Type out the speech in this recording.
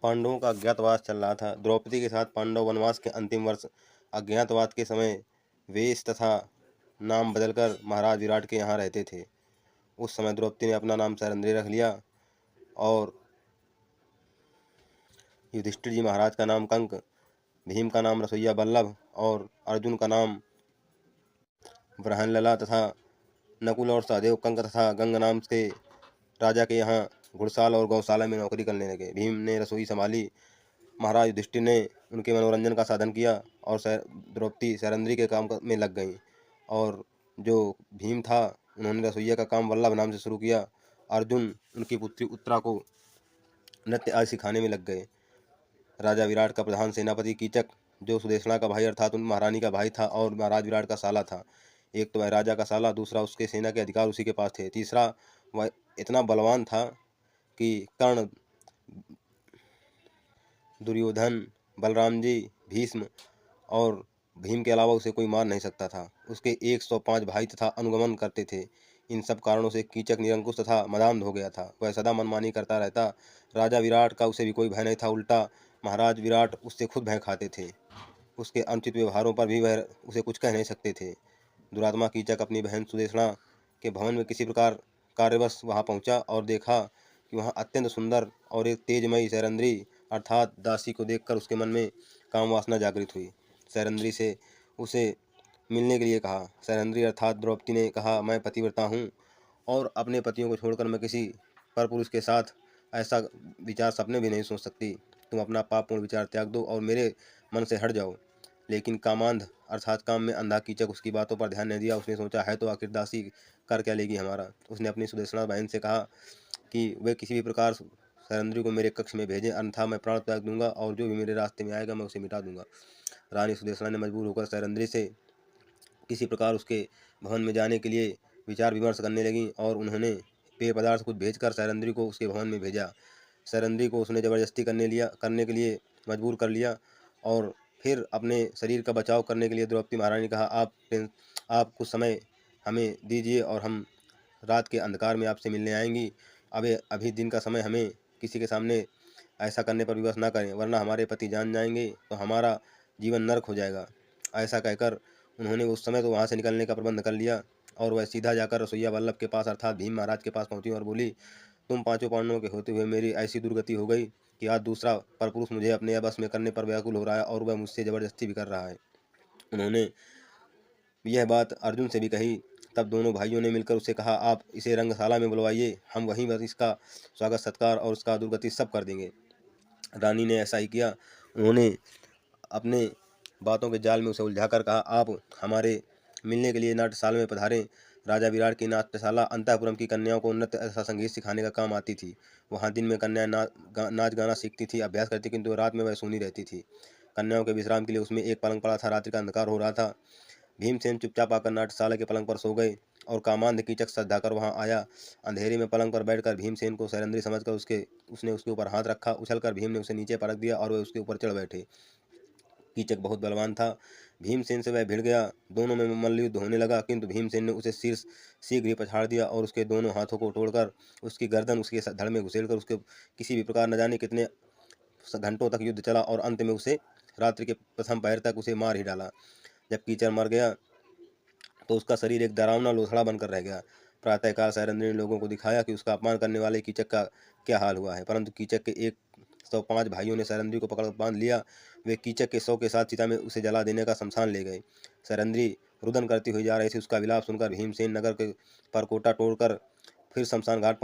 पांडवों का अज्ञातवास चल रहा था। द्रौपदी के साथ पांडव वनवास के अंतिम वर्ष अज्ञातवास के समय वेश तथा नाम बदलकर महाराज विराट के यहाँ रहते थे। उस समय द्रौपदी ने अपना नाम सैरंध्री रख लिया और युधिष्ठिर जी महाराज का नाम कंक, भीम का नाम रसोइया बल्लभ और अर्जुन का नाम ब्रहणलला तथा नकुल और सहदेव कंक तथा गंग नाम के राजा के यहाँ घुड़साल और गौशाला में नौकरी करने लगे। भीम ने रसोई संभाली, महाराज युधिष्ठिर ने उनके मनोरंजन का साधन किया और द्रौपदी सैरंध्री के काम में लग गई। और जो भीम था उन्होंने रसोइया का काम वल्लभ नाम से शुरू किया। अर्जुन उनकी पुत्री उत्तरा को नृत्य आदि सिखाने में लग गए। राजा विराट का प्रधान सेनापति कीचक, जो सुदेशना का भाई अर्थात उन महारानी का भाई था और महाराज विराट का साला था। एक तो वह राजा का साला, दूसरा उसके सेना के अधिकार उसी के पास थे, तीसरा वह इतना बलवान था कि कर्ण, दुर्योधन, बलराम जी, भीष्म और भीम के अलावा उसे कोई मार नहीं सकता था। उसके 105 भाई तथा अनुगमन करते थे। इन सब कारणों से कीचक निरंकुश तथा मदान्ध हो गया था। वह सदा मनमानी करता रहता। राजा विराट का उसे भी कोई भय नहीं था, उल्टा महाराज विराट उससे खुद भय खाते थे। उसके अनुचित व्यवहारों पर भी वह उसे कुछ कह नहीं सकते थे। दुरात्मा कीचक अपनी बहन सुदेशना के भवन में किसी प्रकार कार्यवश वहां पहुंचा और देखा कि वहां अत्यंत सुंदर और एक तेजमयी सैरंध्री अर्थात दासी को देखकर उसके मन में काम वासना जागृत हुई। सैरंध्री से उसे मिलने के लिए कहा। सैरंध्री अर्थात द्रौपदी ने कहा, मैं पतिव्रता हूँ और अपने पतियों को छोड़कर मैं किसी परपुरुष के साथ ऐसा विचार सपने भी नहीं सोच सकती। तुम अपना पापपूर्ण विचार त्याग दो और मेरे मन से हट जाओ। लेकिन कामांध अर्थात काम में अंधा कीचक उसकी बातों पर ध्यान नहीं दिया। उसने सोचा, है तो आखिर दासी, कर क्या लेगी हमारा। उसने अपनी सुदेशना बहन से कहा कि वे किसी भी प्रकार सैरंध्री को मेरे कक्ष में भेजें, अन्यथा मैं प्राण त्याग दूंगा और जो भी मेरे रास्ते में आएगा मैं उसे मिटा दूंगा। रानी सुदेशना ने मजबूर होकर सैरंध्री से किसी प्रकार उसके भवन में जाने के लिए विचार विमर्श करने लगी और उन्होंने पेय पदार्थ कुछ भेजकर सैरंध्री को उसके भवन में भेजा। सैरंध्री को उसने ज़बरदस्ती करने के लिए मजबूर कर लिया और फिर अपने शरीर का बचाव करने के लिए द्रौपदी महारानी ने कहा, आप कुछ समय हमें दीजिए और हम रात के अंधकार में आपसे मिलने आएंगी। अभी दिन का समय, हमें किसी के सामने ऐसा करने पर विवश ना करें, वरना हमारे पति जान जाएंगे तो हमारा जीवन नरक हो जाएगा। ऐसा कहकर उन्होंने उस समय तो वहाँ से निकलने का प्रबंध कर लिया और वह सीधा जाकर रसोइया वल्लभ के पास अर्थात भीम महाराज के पास पहुंची और बोली, तुम पांचों पांडवों के होते हुए मेरी ऐसी दुर्गति हो गई कि आज दूसरा परपुरुष मुझे अपने बस में करने पर व्याकुल हो रहा है और वह मुझसे जबरदस्ती भी कर रहा है। उन्होंने यह बात अर्जुन से भी कही। तब दोनों भाइयों ने मिलकर उससे कहा, आप इसे रंगशाला में बुलवाइए, हम वहीं बस इसका स्वागत सत्कार और उसका दुर्गति सब कर देंगे। रानी ने ऐसा ही किया। उन्होंने अपने बातों के जाल में उसे उलझाकर कहा, आप हमारे मिलने के लिए नाट्यशाला में पधारें। राजा विराट की नाट्यशाला अंतःपुरम की कन्याओं को नृत्य तथा संगीत सिखाने का काम आती थी। वहाँ दिन में कन्याएं नाच गाना सीखती थी, अभ्यास करती, किंतु रात में वह सोनी रहती थी। कन्याओं के विश्राम के लिए उसमें एक पलंग पड़ा था। रात्रि का अंधकार हो रहा था। भीमसेन चुपचाप आकर नाट्यशाला के पलंग पर सो गए और कामांध कीचक श्रद्धाकर वहां आया। अंधेरे में पलंग पर बैठकर भीमसेन को सैरंध्री समझकर उसने उसके ऊपर हाथ रखा। उछलकर भीम ने उसे नीचे पटक दिया और वह उसके ऊपर चढ़ बैठे। कीचक बहुत बलवान था। भीमसेन से वह भिड़ गया। दोनों में मल्लयुद्ध होने लगा, किंतु भीमसेन ने उसे शीघ्र ही पछाड़ दिया और उसके दोनों हाथों को तोड़कर उसकी गर्दन उसके धड़ में घुसेड़कर उसके किसी भी प्रकार न जाने कितने घंटों तक युद्ध चला और अंत में उसे रात्रि के प्रथम पहर तक उसे मार ही डाला। जब कीचक मर गया तो उसका शरीर एक डरावना लोथड़ा बनकर रह गया। प्रातःकाल सैरंध्री ने लोगों को दिखाया कि उसका अपमान करने वाले कीचक का क्या हाल हुआ है, परंतु कीचक के 105 भाइयों ने सैरंध्री को पकड़ बांध लिया। वे कीचक के शव के साथ चिता में उसे जला देने का शमशान ले गए। सैरंध्री रुदन करती हुई जा रही थी। उसका विलाप सुनकर भीमसेन नगर के परकोटा तोड़कर फिर शमशान घाट